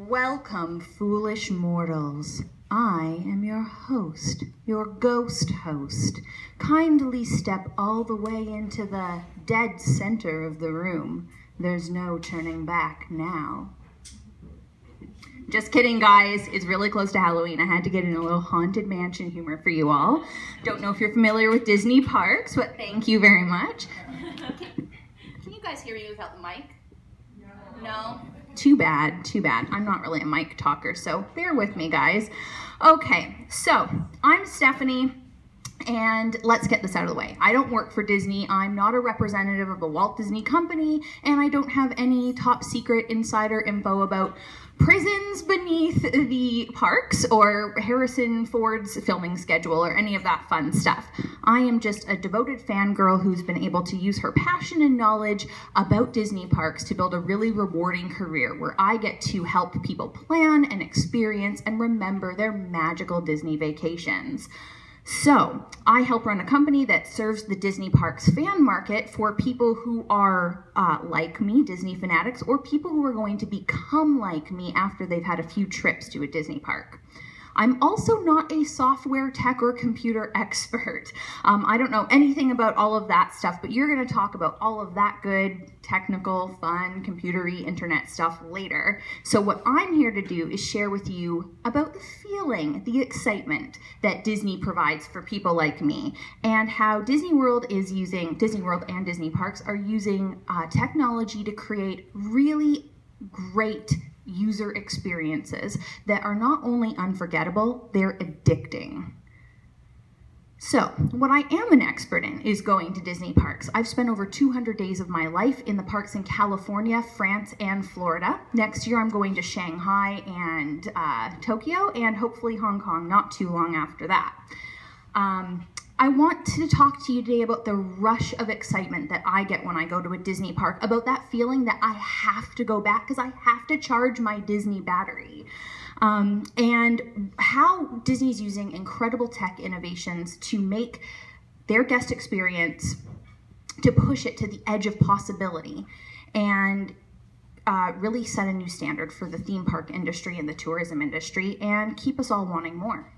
Welcome, foolish mortals. I am your host, your ghost host. Kindly step all the way into the dead center of the room. There's no turning back now. Just kidding, guys. It's really close to Halloween. I had to get in a little haunted mansion humor for you all. Don't know if you're familiar with Disney parks, but thank you very much. Can you guys hear me without the mic? No? Too bad, too bad. I'm not really a mic talker, so bear with me, guys. Okay, so I'm Stephanie, and let's get this out of the way. I don't work for Disney. I'm not a representative of the Walt Disney Company, and I don't have any top secret insider info about prisons beneath the parks or Harrison Ford's filming schedule or any of that fun stuff. I am just a devoted fangirl who's been able to use her passion and knowledge about Disney parks to build a really rewarding career where I get to help people plan and experience and remember their magical Disney vacations. So, I help run a company that serves the Disney Parks fan market for people who are like me, Disney fanatics, or people who are going to become like me after they've had a few trips to a Disney park. I'm also not a software tech or computer expert. I don't know anything about all of that stuff, but you're going to talk about all of that good, technical, fun, computery, internet stuff later. So what I'm here to do is share with you about the feeling, the excitement that Disney provides for people like me, and how Disney World and Disney parks are using technology to create really great user experiences that are not only unforgettable, they're addicting. So, what I am an expert in is going to Disney parks. I've spent over 200 days of my life in the parks in California, France, and Florida. Next year I'm going to Shanghai and Tokyo, and hopefully Hong Kong not too long after that. I want to talk to you today about the rush of excitement that I get when I go to a Disney park, about that feeling that I have to go back because I have to charge my Disney battery, and how Disney's using incredible tech innovations to make their guest experience, to push it to the edge of possibility, and really set a new standard for the theme park industry and the tourism industry, and keep us all wanting more.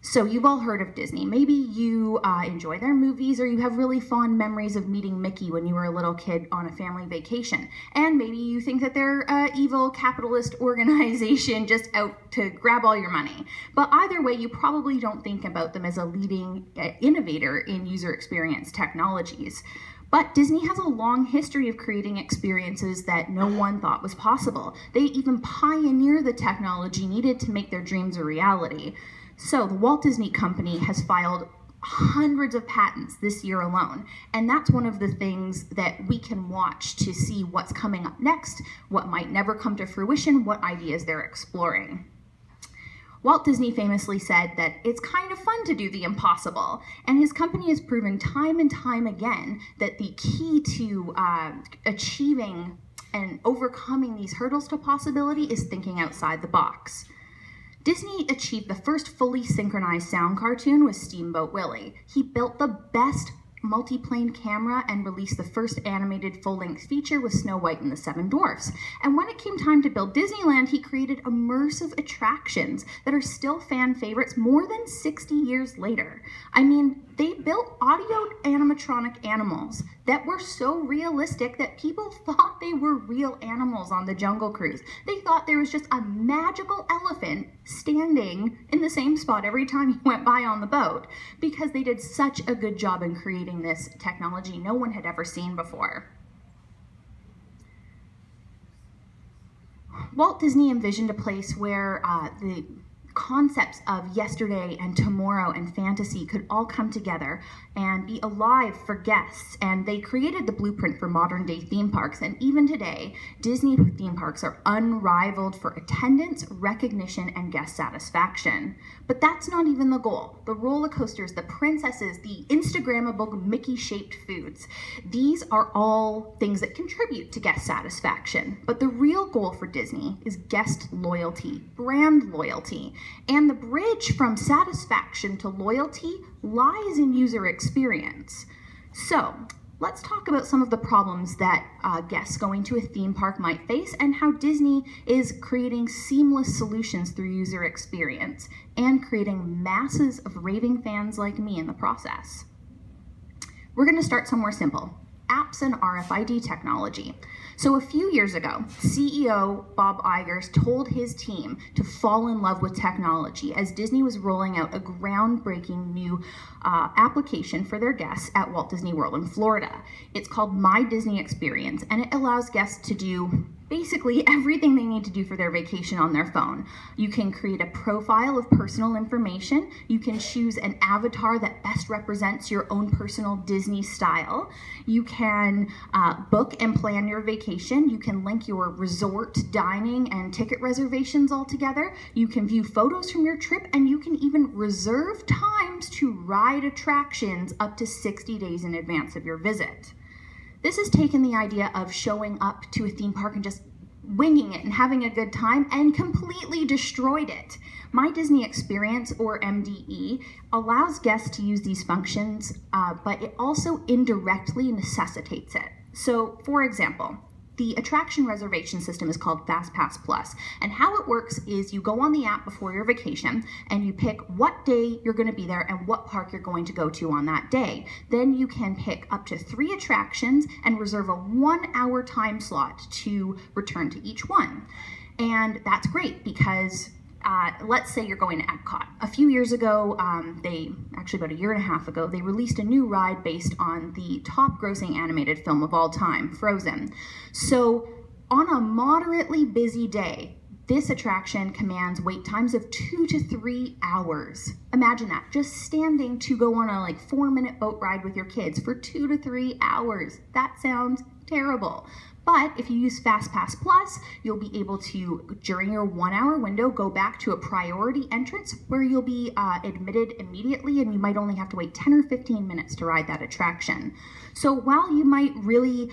So you've all heard of Disney. Maybe you enjoy their movies, or you have really fond memories of meeting Mickey when you were a little kid on a family vacation. And maybe you think that they're an evil capitalist organization just out to grab all your money. But either way, you probably don't think about them as a leading innovator in user experience technologies. But Disney has a long history of creating experiences that no one thought was possible. They even pioneer the technology needed to make their dreams a reality. So the Walt Disney Company has filed hundreds of patents this year alone, and that's one of the things that we can watch to see what's coming up next, what might never come to fruition, what ideas they're exploring. Walt Disney famously said that it's kind of fun to do the impossible, and his company has proven time and time again that the key to achieving and overcoming these hurdles to possibility is thinking outside the box. Disney achieved the first fully synchronized sound cartoon with Steamboat Willie. He built the best multi-plane camera and released the first animated full-length feature with Snow White and the Seven Dwarfs. And when it came time to build Disneyland, he created immersive attractions that are still fan favorites more than 60 years later. I mean, they built audio animatronic animals that were so realistic that people thought they were real animals on the Jungle Cruise. They thought there was just a magical elephant standing in the same spot every time you went by on the boat, because they did such a good job in creating this technology no one had ever seen before. Walt Disney envisioned a place where the concepts of yesterday and tomorrow and fantasy could all come together and be alive for guests, and they created the blueprint for modern day theme parks. And even today, Disney theme parks are unrivaled for attendance, recognition, and guest satisfaction. But that's not even the goal. The roller coasters, the princesses, the Instagrammable Mickey-shaped foods, these are all things that contribute to guest satisfaction. But the real goal for Disney is guest loyalty, brand loyalty. And the bridge from satisfaction to loyalty lies in user experience. So, let's talk about some of the problems that guests going to a theme park might face and how Disney is creating seamless solutions through user experience and creating masses of raving fans like me in the process. We're going to start somewhere simple: apps and RFID technology. So a few years ago, CEO Bob Iger told his team to fall in love with technology as Disney was rolling out a groundbreaking new application for their guests at Walt Disney World in Florida. It's called My Disney Experience, and it allows guests to do basically everything they need to do for their vacation on their phone. You can create a profile of personal information. You can choose an avatar that best represents your own personal Disney style. You can book and plan your vacation. You can link your resort, dining, and ticket reservations all together. You can view photos from your trip, and you can even reserve times to ride attractions up to 60 days in advance of your visit. This has taken the idea of showing up to a theme park and just winging it and having a good time and completely destroyed it. My Disney Experience, or MDE, allows guests to use these functions, but it also indirectly necessitates it. So, for example, the attraction reservation system is called FastPass Plus, and how it works is you go on the app before your vacation and you pick what day you're going to be there and what park you're going to go to on that day. Then you can pick up to 3 attractions and reserve a 1-hour time slot to return to each one. And that's great because let's say you're going to Epcot. A few years ago, about a year and a half ago, they released a new ride based on the top grossing animated film of all time, Frozen. So on a moderately busy day, this attraction commands wait times of 2 to 3 hours. Imagine that, just standing to go on a 4-minute boat ride with your kids for 2 to 3 hours. That sounds terrible. But if you use FastPass Plus, you'll be able to, during your 1-hour window, go back to a priority entrance where you'll be admitted immediately, and you might only have to wait 10 or 15 minutes to ride that attraction. So while you might really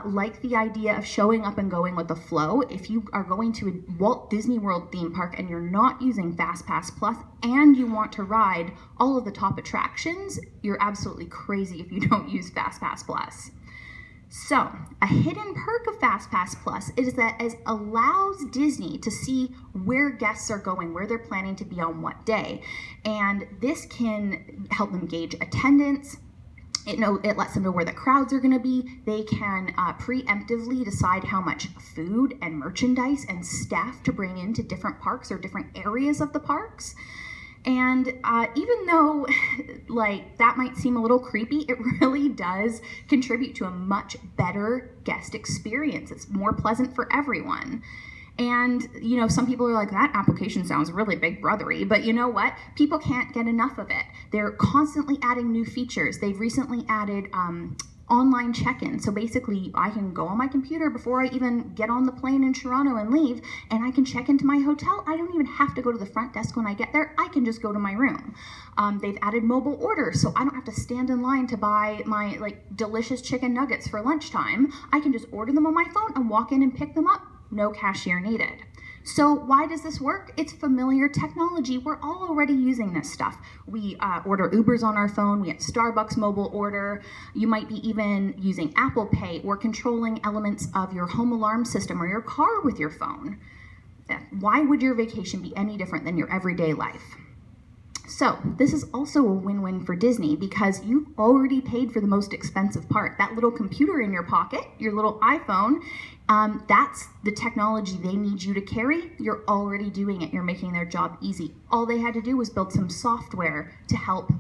like the idea of showing up and going with the flow, if you are going to a Walt Disney World theme park and you're not using FastPass Plus and you want to ride all of the top attractions, you're absolutely crazy if you don't use FastPass Plus. So, a hidden perk of FastPass Plus is that it allows Disney to see where guests are going, where they're planning to be on what day. And this can help them gauge attendance. It lets them know where the crowds are going to be. They can preemptively decide how much food and merchandise and staff to bring into different parks or different areas of the parks. And even though that might seem a little creepy, it really does contribute to a much better guest experience. It's more pleasant for everyone. And, some people are like, that application sounds really big brothery, but you know what? People can't get enough of it. They're constantly adding new features. They've recently added online check-in. So basically, I can go on my computer before I even get on the plane in Toronto and leave, and I can check into my hotel. I don't even have to go to the front desk when I get there. I can just go to my room. They've added mobile orders, so I don't have to stand in line to buy my delicious chicken nuggets for lunchtime. I can just order them on my phone and walk in and pick them up. No cashier needed. So why does this work? It's familiar technology. We're all already using this stuff. We order Ubers on our phone. We have Starbucks mobile order. You might be even using Apple Pay or controlling elements of your home alarm system or your car with your phone. Why would your vacation be any different than your everyday life? So this is also a win-win for Disney because you've already paid for the most expensive part. That little computer in your pocket, your little iPhone, that's the technology they need you to carry. You're already doing it. You're making their job easy. All they had to do was build some software to help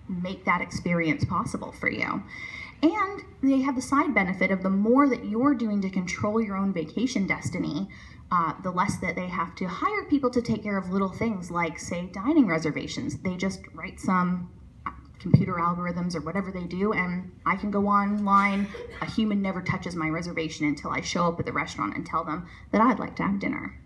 make that experience possible for you. And they have the side benefit of the more that you're doing to control your own vacation destiny, the less that they have to hire people to take care of little things like, say, dining reservations. They just write some computer algorithms or whatever they do, and I can go online. A human never touches my reservation until I show up at the restaurant and tell them that I'd like to have dinner.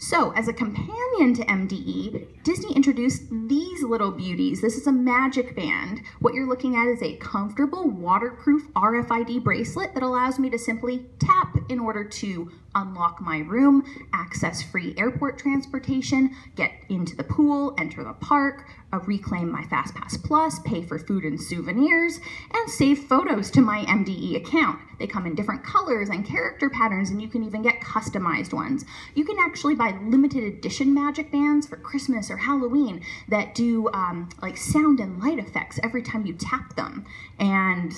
So, as a companion to MDE, Disney introduced these little beauties. This is a magic band. What you're looking at is a comfortable, waterproof RFID bracelet that allows me to simply tap in order to unlock my room, access free airport transportation, get into the pool, enter the park, reclaim my FastPass Plus, pay for food and souvenirs, and save photos to my MDE account. They come in different colors and character patterns, and you can even get customized ones. You can actually buy limited edition magic bands for Christmas or Halloween that do like sound and light effects every time you tap them. And,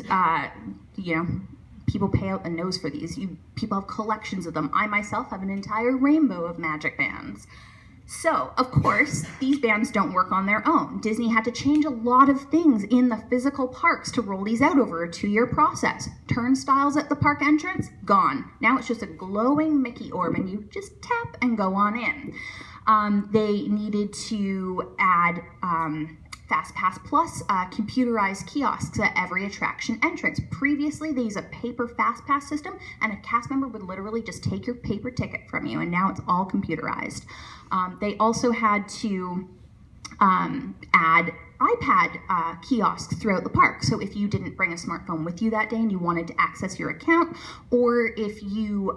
you know, people pay out the nose for these. People have collections of them. I myself have an entire rainbow of magic bands. So, of course, these bands don't work on their own. Disney had to change a lot of things in the physical parks to roll these out over a 2-year process. Turnstiles at the park entrance, gone. Now it's just a glowing Mickey orb and you just tap and go on in. They needed to add FastPass Plus computerized kiosks at every attraction entrance. Previously, they used a paper FastPass system, and a cast member would literally just take your paper ticket from you, and now it's all computerized. They also had to add iPad kiosks throughout the park. So if you didn't bring a smartphone with you that day and you wanted to access your account, or if you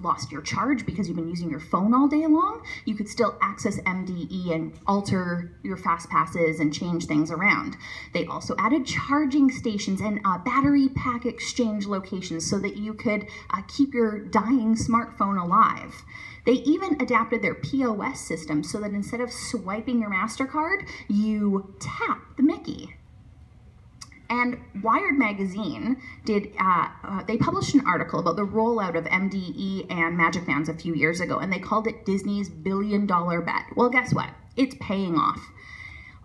lost your charge because you've been using your phone all day long, you could still access MDE and alter your fast passes and change things around. They also added charging stations and battery pack exchange locations so that you could keep your dying smartphone alive. They even adapted their POS system so that instead of swiping your MasterCard, you tap the Mickey. And Wired magazine they published an article about the rollout of MDE and magic bands a few years ago, and they called it Disney's billion-dollar bet. Well, guess what? It's paying off.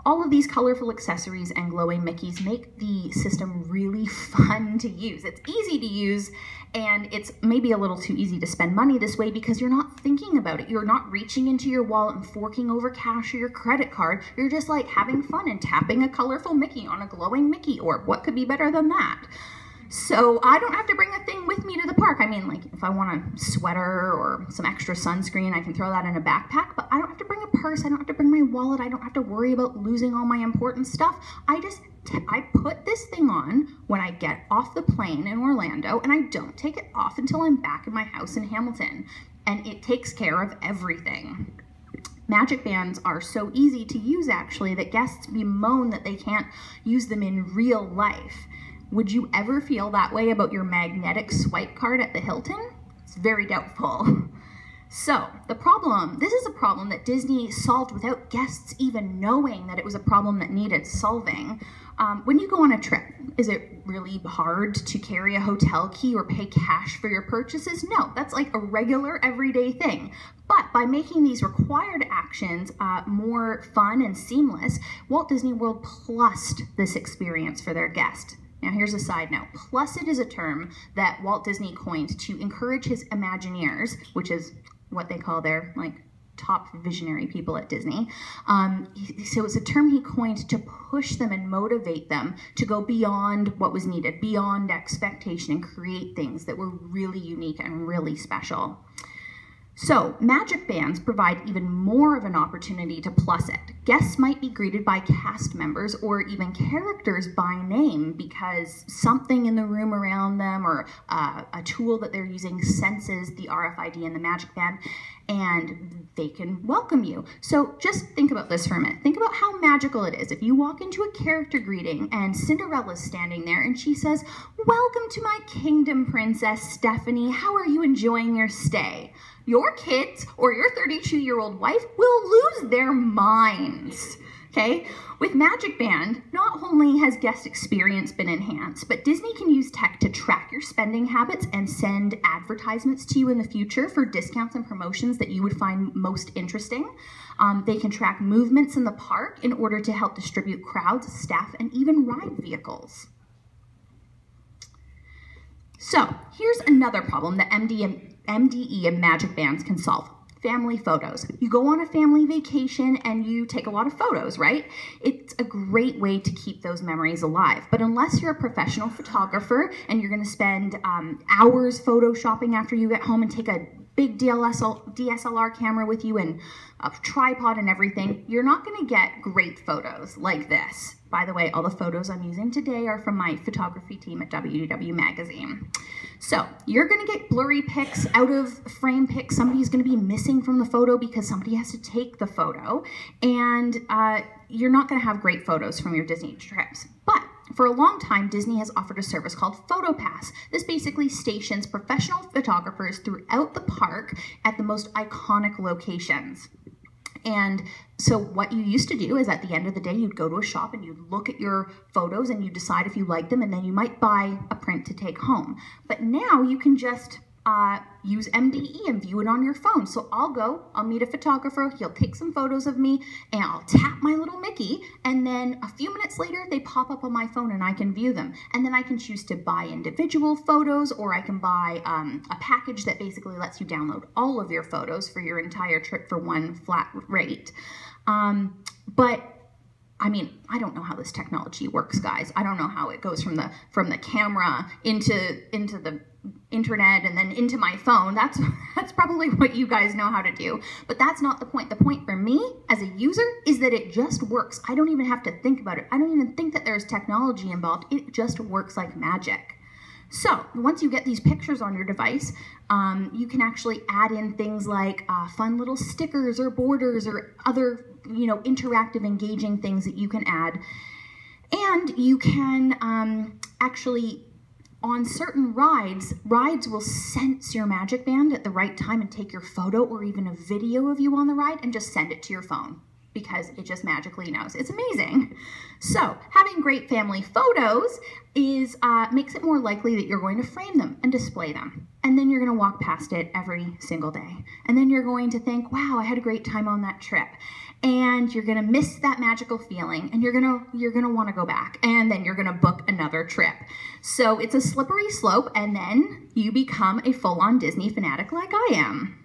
All of these colorful accessories and glowing Mickeys make the system really fun to use. It's easy to use, and it's maybe a little too easy to spend money this way because you're not thinking about it. You're not reaching into your wallet and forking over cash or your credit card. You're just like having fun and tapping a colorful Mickey on a glowing Mickey orb. What could be better than that? So I don't have to bring a thing with me to the park. I mean, like if I want a sweater or some extra sunscreen, I can throw that in a backpack, but I don't have to bring a purse. I don't have to bring my wallet. I don't have to worry about losing all my important stuff. I put this thing on when I get off the plane in Orlando, and I don't take it off until I'm back in my house in Hamilton, and it takes care of everything. Magic bands are so easy to use, actually, that guests bemoan that they can't use them in real life. Would you ever feel that way about your magnetic swipe card at the Hilton? It's very doubtful. So, this is a problem that Disney solved without guests even knowing that it was a problem that needed solving. When you go on a trip, is it really hard to carry a hotel key or pay cash for your purchases? No, that's like a regular everyday thing. But by making these required actions more fun and seamless, Walt Disney World plussed this experience for their guests. Now here's a side note. Plussed is a term that Walt Disney coined to encourage his Imagineers, which is what they call their top visionary people at Disney. So it's a term he coined to push them and motivate them to go beyond what was needed, beyond expectation, and create things that were really unique and really special. So, magic bands provide even more of an opportunity to plus it. Guests might be greeted by cast members or even characters by name because something in the room around them or a tool that they're using senses the RFID in the magic band, and they can welcome you. So just think about this for a minute. Think about how magical it is if you walk into a character greeting and Cinderella's standing there and she says, "Welcome to my kingdom, Princess Stephanie. How are you enjoying your stay?" Your kids or your 32-year-old wife will lose their minds, okay? With Magic Band, not only has guest experience been enhanced, but Disney can use tech to track your spending habits and send advertisements to you in the future for discounts and promotions that you would find most interesting. They can track movements in the park in order to help distribute crowds, staff, and even ride vehicles. So here's another problem that MDE and magic bands can solve. Family photos. You go on a family vacation and you take a lot of photos, right? It's a great way to keep those memories alive. But unless you're a professional photographer and you're going to spend hours photoshopping after you get home and take a big DSLR camera with you and a tripod and everything, you're not going to get great photos like this. By the way, all the photos I'm using today are from my photography team at WDW Magazine. So you're going to get blurry pics, out of frame pics. Somebody's going to be missing from the photo because somebody has to take the photo. And you're not going to have great photos from your Disney trips. But for a long time, Disney has offered a service called PhotoPass. This basically stations professional photographers throughout the park at the most iconic locations. And so what you used to do is at the end of the day, you'd go to a shop and you'd look at your photos and you decide if you like them, and then you might buy a print to take home. But now you can just use MDE and view it on your phone. So I'll meet a photographer, he'll take some photos of me, and I'll tap my little Mickey, and then a few minutes later, they pop up on my phone and I can view them. And then I can choose to buy individual photos, or I can buy a package that basically lets you download all of your photos for your entire trip for one flat rate. But I mean, I don't know how this technology works, guys. I don't know how it goes from the camera into the internet and then into my phone. That's probably what you guys know how to do, but that's not the point. The point for me as a user is that it just works. I don't even have to think about it. I don't even think that there's technology involved. It just works like magic. So once you get these pictures on your device, you can actually add in things like fun little stickers or borders or other, interactive, engaging things that you can add. And you can actually, on certain rides will sense your magic band at the right time and take your photo or even a video of you on the ride and just send it to your phone, because it just magically knows. It's amazing. So having great family photos makes it more likely that you're going to frame them and display them. And then you're going to walk past it every single day. And then you're going to think, wow, I had a great time on that trip. And you're going to miss that magical feeling, and you're going to want to go back, and then you're going to book another trip. So it's a slippery slope, and then you become a full-on Disney fanatic like I am.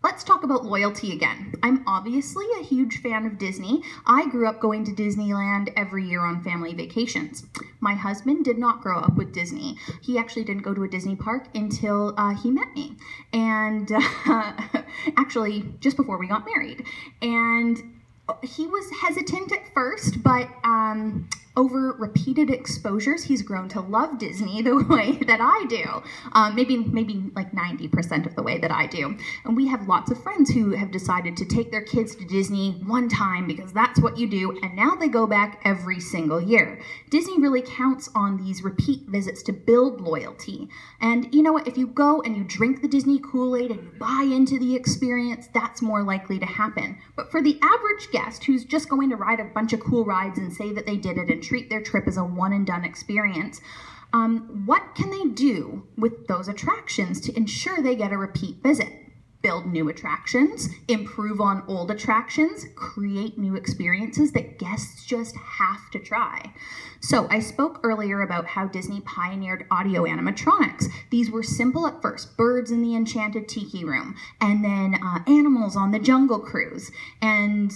Let's talk about loyalty again. I'm obviously a huge fan of Disney. I grew up going to Disneyland every year on family vacations. My husband did not grow up with Disney. He actually didn't go to a Disney park until he met me. And actually, just before we got married. And he was hesitant at first, but over repeated exposures, he's grown to love Disney the way that I do. Maybe like 90% of the way that I do. And we have lots of friends who have decided to take their kids to Disney one time because that's what you do, and now they go back every single year. Disney really counts on these repeat visits to build loyalty. And you know what? If you go and you drink the Disney Kool-Aid and you buy into the experience, that's more likely to happen. But for the average guest who's just going to ride a bunch of cool rides and say that they did it and treat their trip as a one-and-done experience, what can they do with those attractions to ensure they get a repeat visit? Build new attractions, improve on old attractions, create new experiences that guests just have to try. So I spoke earlier about how Disney pioneered audio animatronics. These were simple at first, birds in the Enchanted Tiki Room, and then animals on the Jungle Cruise. And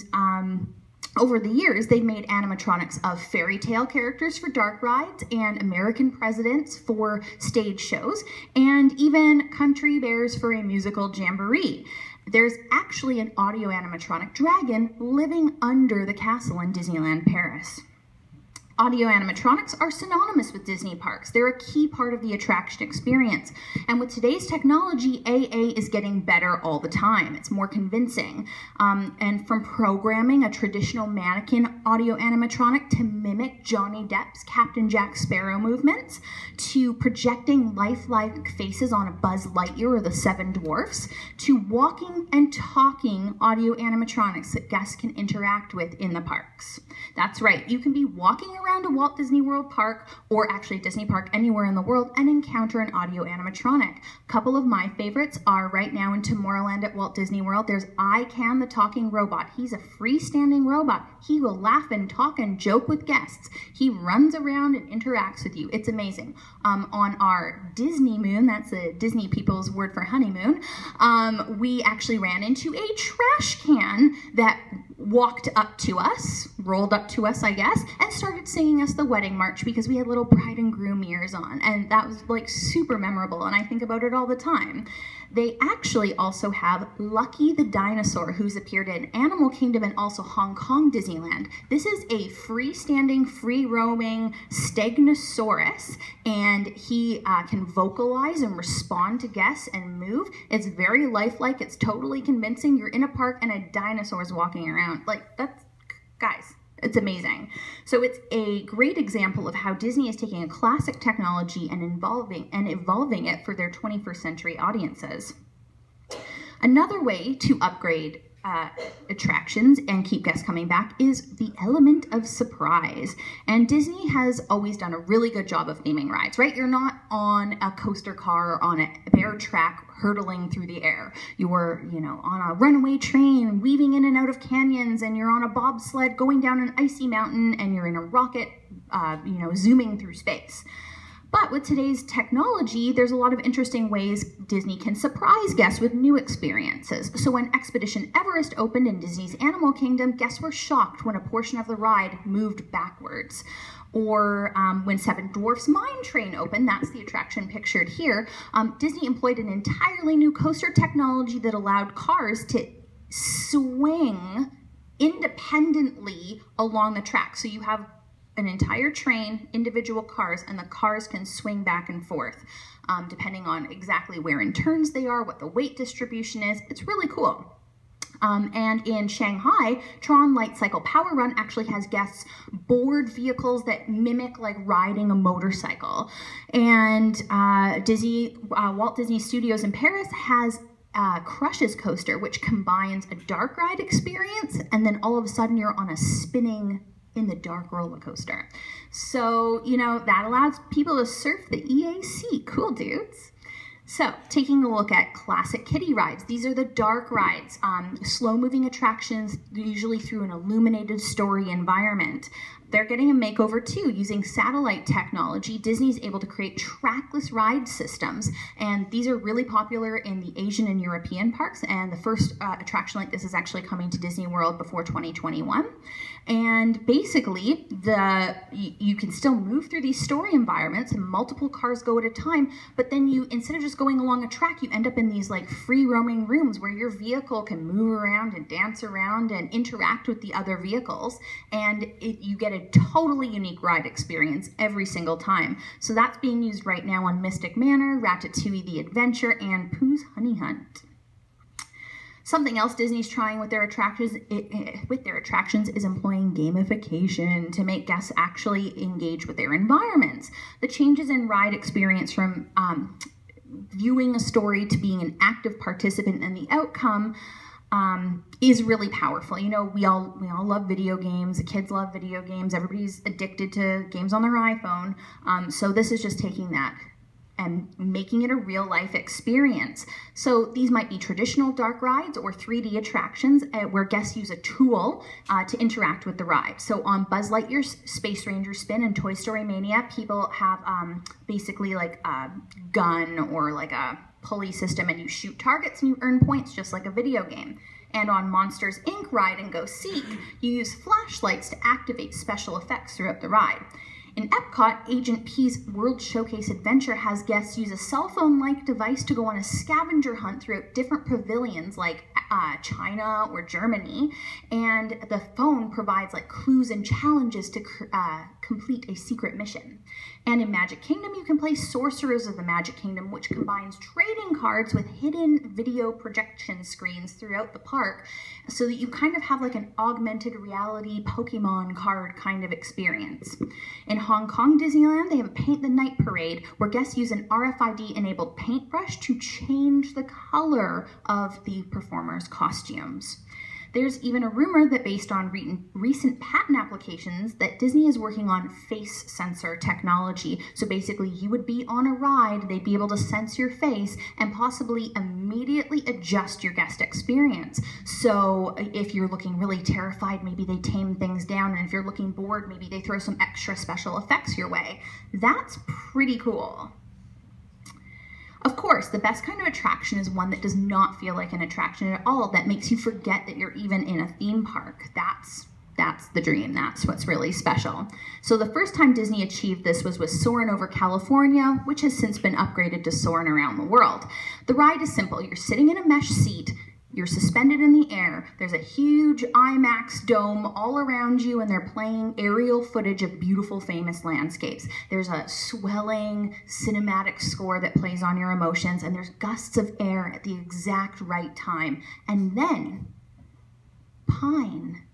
over the years, they've made animatronics of fairy tale characters for dark rides and American presidents for stage shows, and even country bears for a musical jamboree. There's actually an audio animatronic dragon living under the castle in Disneyland Paris. Audio animatronics are synonymous with Disney parks. They're a key part of the attraction experience. And with today's technology, AA is getting better all the time. It's more convincing. And from programming a traditional mannequin audio animatronic to mimic Johnny Depp's Captain Jack Sparrow movements, to projecting lifelike faces on a Buzz Lightyear or the Seven Dwarfs, to walking and talking audio animatronics that guests can interact with in the parks. That's right, you can be walking around a Walt Disney World park, or actually Disney park anywhere in the world, and encounter an audio animatronic. A couple of my favorites are right now in Tomorrowland at Walt Disney World. There's ICANN, the talking robot. He's a freestanding robot. He will laugh and talk and joke with guests. He runs around and interacts with you. It's amazing. On our Disney moon, that's a Disney people's word for honeymoon, we actually ran into a trash can that walked up to us, rolled up to us, I guess, and started singing us the wedding march because we had little bride and groom ears on, and that was like super memorable, and I think about it all the time. They actually also have Lucky the dinosaur, who's appeared in Animal Kingdom and also Hong Kong Disneyland. This is a freestanding, free-roaming Stegosaurus, and he can vocalize and respond to guests and move. It's very lifelike. It's totally convincing. You're in a park and a dinosaur is walking around. Like, that's, guys, it's amazing. So it's a great example of how Disney is taking a classic technology and evolving it for their 21st century audiences. Another way to upgrade attractions and keep guests coming back is the element of surprise. And Disney has always done a really good job of theming rides, right? You're not on a coaster car or on a bear track hurtling through the air. You're, on a runaway train weaving in and out of canyons, and you're on a bobsled going down an icy mountain, and you're in a rocket, zooming through space. But with today's technology, there's a lot of interesting ways Disney can surprise guests with new experiences. So when Expedition Everest opened in Disney's Animal Kingdom, guests were shocked when a portion of the ride moved backwards. Or when Seven Dwarfs Mine Train opened, that's the attraction pictured here, Disney employed an entirely new coaster technology that allowed cars to swing independently along the track. So you have an entire train, individual cars, and the cars can swing back and forth depending on exactly where in turns they are, what the weight distribution is. It's really cool. And in Shanghai, Tron Light Cycle Power Run actually has guests board vehicles that mimic like riding a motorcycle. And Walt Disney Studios in Paris has Crush's coaster, which combines a dark ride experience, and then all of a sudden you're on a spinning in the dark roller coaster. So, that allows people to surf the EAC. Cool, dudes. So, taking a look at classic kiddie rides. These are the dark rides, slow-moving attractions, usually through an illuminated story environment. They're getting a makeover too. Using satellite technology, Disney's able to create trackless ride systems, and these are really popular in the Asian and European parks, and the first attraction like this is actually coming to Disney World before 2021. And basically, you can still move through these story environments, and multiple cars go at a time, but then instead of just going along a track, you end up in these like free roaming rooms where your vehicle can move around and dance around and interact with the other vehicles, and you get a totally unique ride experience every single time. So that's being used right now on Mystic Manor, Ratatouille the Adventure, and Pooh's Honey Hunt. Something else Disney's trying with their attractions is employing gamification to make guests actually engage with their environments. The changes in ride experience from viewing a story to being an active participant in the outcome is really powerful. We all love video games. The kids love video games. Everybody's addicted to games on their iPhone. So this is just taking that and making it a real life experience. So these might be traditional dark rides or 3D attractions where guests use a tool to interact with the ride. So on Buzz Lightyear's Space Ranger Spin and Toy Story Mania, people have basically like a gun or like a pulley system, and you shoot targets and you earn points just like a video game. And on Monsters, Inc. Ride and Go Seek, you use flashlights to activate special effects throughout the ride. In Epcot, Agent P's World Showcase Adventure has guests use a cell phone-like device to go on a scavenger hunt throughout different pavilions like China or Germany, and the phone provides like clues and challenges to complete a secret mission. And in Magic Kingdom, you can play Sorcerers of the Magic Kingdom, which combines trading cards with hidden video projection screens throughout the park, so that you kind of have like an augmented reality Pokemon card kind of experience. In Hong Kong Disneyland, they have a Paint the Night parade where guests use an RFID-enabled paintbrush to change the color of the performers' costumes. There's even a rumor that based on recent patent applications that Disney is working on face sensor technology. So basically you would be on a ride, they'd be able to sense your face and possibly immediately adjust your guest experience. So if you're looking really terrified, maybe they tame things down, and if you're looking bored, maybe they throw some extra special effects your way. That's pretty cool. Of course, the best kind of attraction is one that does not feel like an attraction at all, that makes you forget that you're even in a theme park. That's That's the dream. That's what's really special. So the first time Disney achieved this was with Soarin' over California, which has since been upgraded to Soarin' around the world. The ride is simple. You're sitting in a mesh seat. You're suspended in the air. There's a huge IMAX dome all around you, and they're playing aerial footage of beautiful, famous landscapes. There's a swelling cinematic score that plays on your emotions, and there's gusts of air at the exact right time. And then pine,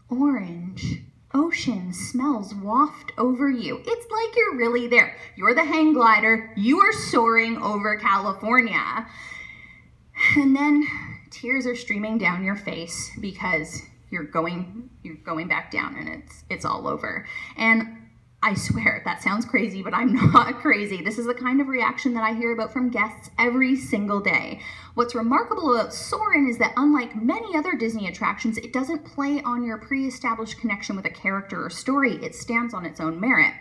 orange, ocean smells waft over you. It's like you're really there. You're the hang glider. You are soaring over California. And then tears are streaming down your face because you're going back down, and it's all over. And I swear, that sounds crazy, but I'm not crazy. This is the kind of reaction that I hear about from guests every single day. What's remarkable about Soarin' is that unlike many other Disney attractions, it doesn't play on your pre-established connection with a character or story. It stands on its own merit.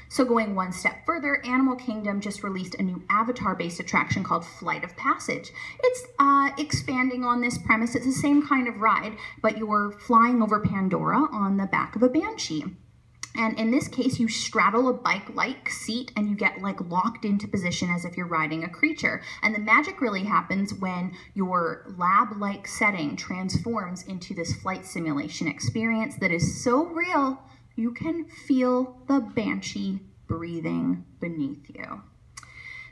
So going one step further, Animal Kingdom just released a new Avatar-based attraction called Flight of Passage. It's expanding on this premise. It's the same kind of ride, but you're flying over Pandora on the back of a banshee. And in this case, you straddle a bike-like seat and you get like locked into position as if you're riding a creature. And the magic really happens when your lab-like setting transforms into this flight simulation experience that is so real, you can feel the banshee breathing beneath you.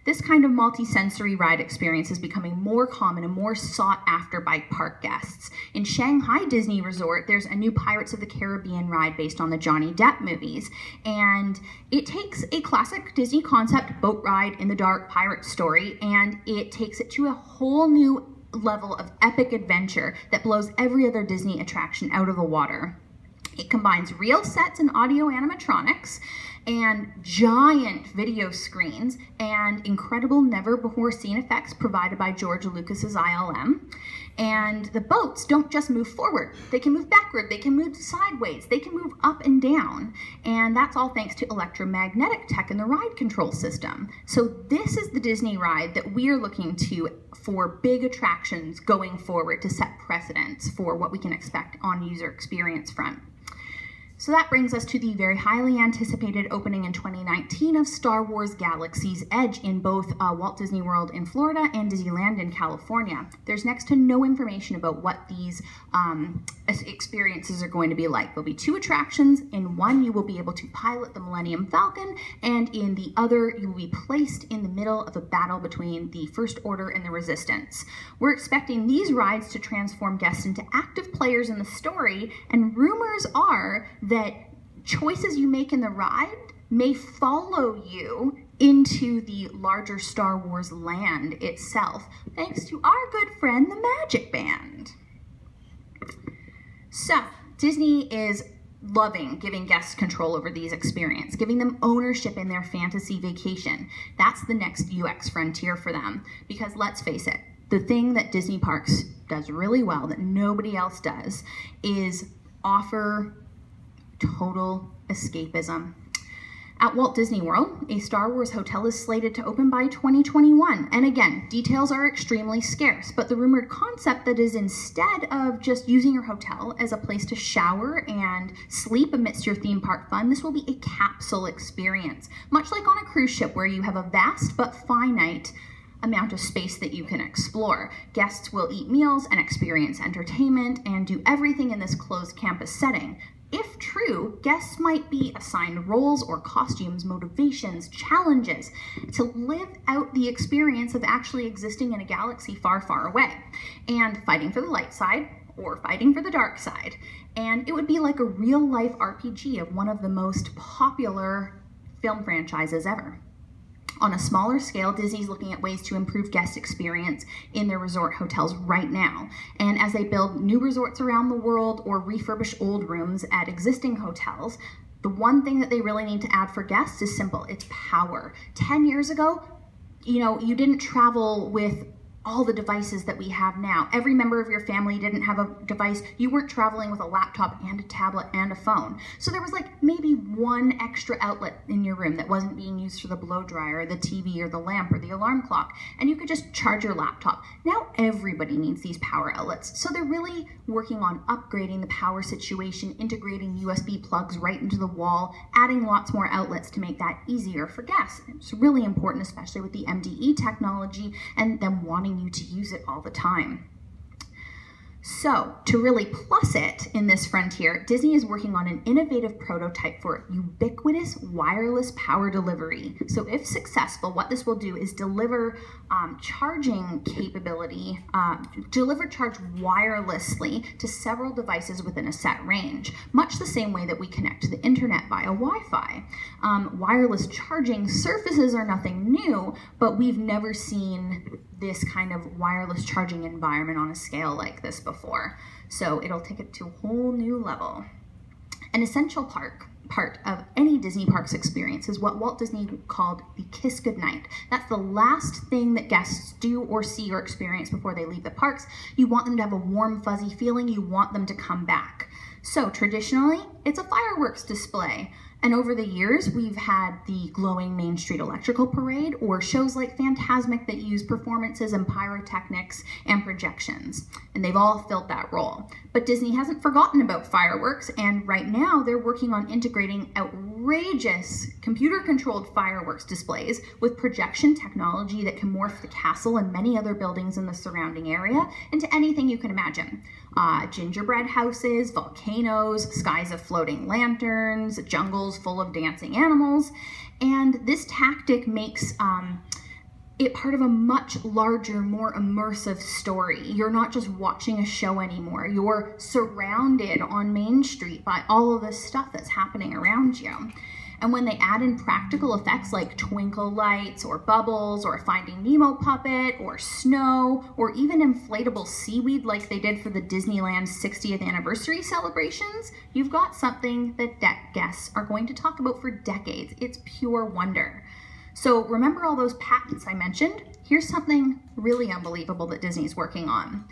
This kind of multi-sensory ride experience is becoming more common and more sought after by park guests. In Shanghai Disney Resort, there's a new Pirates of the Caribbean ride based on the Johnny Depp movies. And it takes a classic Disney concept, boat ride in the dark pirate story, and it takes it to a whole new level of epic adventure that blows every other Disney attraction out of the water. It combines real sets and audio animatronics and giant video screens and incredible never-before-seen effects provided by George Lucas's ILM. And the boats don't just move forward. They can move backward, they can move sideways, they can move up and down. And that's all thanks to electromagnetic tech in the ride control system. So this is the Disney ride that we are looking to for big attractions going forward to set precedents for what we can expect on user experience front. So that brings us to the very highly anticipated opening in 2019 of Star Wars Galaxy's Edge in both Walt Disney World in Florida and Disneyland in California. There's next to no information about what these experiences are going to be like. There'll be two attractions. In one, you will be able to pilot the Millennium Falcon, and in the other, you will be placed in the middle of a battle between the First Order and the Resistance. We're expecting these rides to transform guests into active players in the story, and rumors are that choices you make in the ride may follow you into the larger Star Wars land itself, thanks to our good friend, the Magic Band. So, Disney is loving giving guests control over these experiences, giving them ownership in their fantasy vacation. That's the next UX frontier for them, because let's face it, the thing that Disney Parks does really well that nobody else does is offer total escapism. At Walt Disney World, a Star Wars hotel is slated to open by 2021. And again, details are extremely scarce, but the rumored concept that is instead of just using your hotel as a place to shower and sleep amidst your theme park fun, this will be a capsule experience, much like on a cruise ship where you have a vast but finite amount of space that you can explore. Guests will eat meals and experience entertainment and do everything in this closed campus setting. If true, guests might be assigned roles or costumes, motivations, challenges to live out the experience of actually existing in a galaxy far, far away and fighting for the light side or fighting for the dark side. And it would be like a real-life RPG of one of the most popular film franchises ever. On a smaller scale, Disney's looking at ways to improve guest experience in their resort hotels right now. And as they build new resorts around the world or refurbish old rooms at existing hotels, the one thing that they really need to add for guests is simple. It's power. 10 years ago, you didn't travel with all the devices that we have now. Every member of your family didn't have a device. You weren't traveling with a laptop and a tablet and a phone. So there was like maybe one extra outlet in your room that wasn't being used for the blow dryer or the TV or the lamp or the alarm clock, and you could just charge your laptop. Now everybody needs these power outlets. So they're really working on upgrading the power situation, integrating USB plugs right into the wall, adding lots more outlets to make that easier for guests. It's really important, especially with the MDE technology and them wanting you to use it all the time. So, to really plus it in this frontier, Disney is working on an innovative prototype for ubiquitous wireless power delivery. So if successful, what this will do is deliver charging capability, deliver charge wirelessly to several devices within a set range, much the same way that we connect to the internet via Wi-Fi. Wireless charging surfaces are nothing new, but we've never seen this kind of wireless charging environment on a scale like this before. So it'll take it to a whole new level. An essential part of any Disney parks experience is what Walt Disney called the kiss goodnight. That's the last thing that guests do or see or experience before they leave the parks. You want them to have a warm, fuzzy feeling. You want them to come back. So traditionally, it's a fireworks display. And over the years, we've had the glowing Main Street Electrical Parade or shows like Fantasmic that use performances and pyrotechnics and projections. And they've all filled that role. But Disney hasn't forgotten about fireworks, and right now they're working on integrating outrageous computer-controlled fireworks displays with projection technology that can morph the castle and many other buildings in the surrounding area into anything you can imagine. Gingerbread houses, volcanoes, skies of floating lanterns, jungles full of dancing animals, and this tactic makes it part of a much larger, more immersive story. You're not just watching a show anymore. You're surrounded on Main Street by all of this stuff that's happening around you. And when they add in practical effects like twinkle lights or bubbles or a Finding Nemo puppet or snow or even inflatable seaweed like they did for the Disneyland 60th anniversary celebrations, you've got something that guests are going to talk about for decades. It's pure wonder. So remember all those patents I mentioned? Here's something really unbelievable that Disney's working on.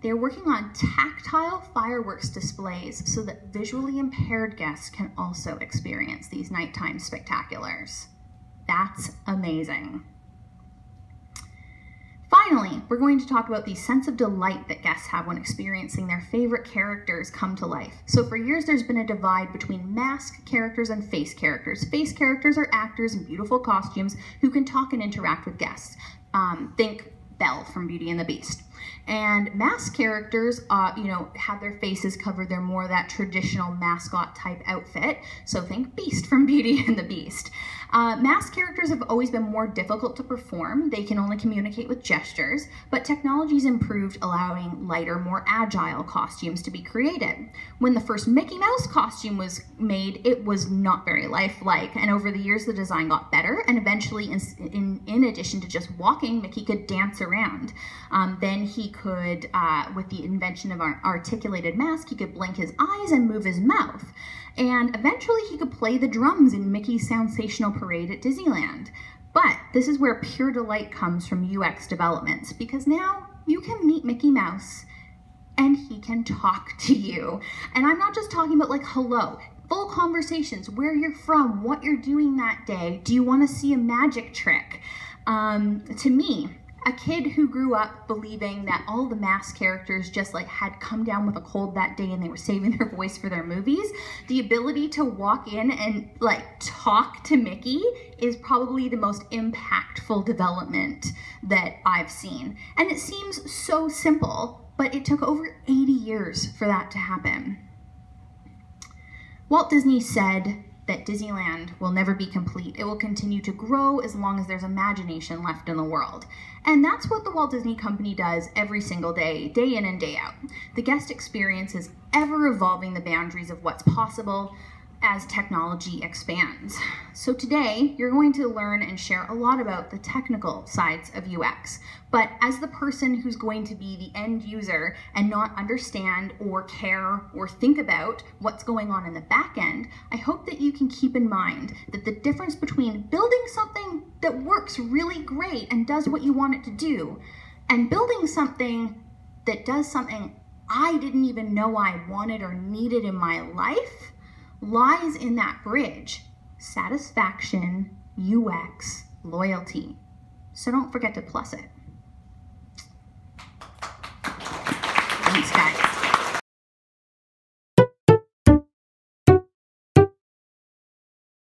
They're working on tactile fireworks displays so that visually impaired guests can also experience these nighttime spectaculars. That's amazing. Finally, we're going to talk about the sense of delight that guests have when experiencing their favorite characters come to life. So for years, there's been a divide between mask characters and face characters. Face characters are actors in beautiful costumes who can talk and interact with guests. Think Belle from Beauty and the Beast. And mask characters, have their faces covered. They're more that traditional mascot type outfit. So think Beast from Beauty and the Beast. Mask characters have always been more difficult to perform. They can only communicate with gestures, but technology's improved, allowing lighter, more agile costumes to be created. When the first Mickey Mouse costume was made, it was not very lifelike, and over the years the design got better, and eventually, in addition to just walking, Mickey could dance around. Then he could, with the invention of our articulated mask, he could blink his eyes and move his mouth. And eventually he could play the drums in Mickey's Sensational Parade at Disneyland. But this is where pure delight comes from UX developments, because now you can meet Mickey Mouse and he can talk to you. And I'm not just talking about like hello, full conversations, where you're from, what you're doing that day, do you want to see a magic trick? To me, a kid who grew up believing that all the mask characters just like had come down with a cold that day and they were saving their voice for their movies, the ability to walk in and like talk to Mickey is probably the most impactful development that I've seen. And it seems so simple, but it took over 80 years for that to happen. Walt Disney said that Disneyland will never be complete. It will continue to grow as long as there's imagination left in the world. And that's what the Walt Disney Company does every single day, day in and day out. The guest experience is ever evolving the boundaries of what's possible as technology expands. So today, you're going to learn and share a lot about the technical sides of UX. But as the person who's going to be the end user and not understand or care or think about what's going on in the back end, I hope that you can keep in mind that the difference between building something that works really great and does what you want it to do And building something that does something I didn't even know I wanted or needed in my life lies in that bridge. Satisfaction, UX, loyalty. So don't forget to plus it. Thanks, guys.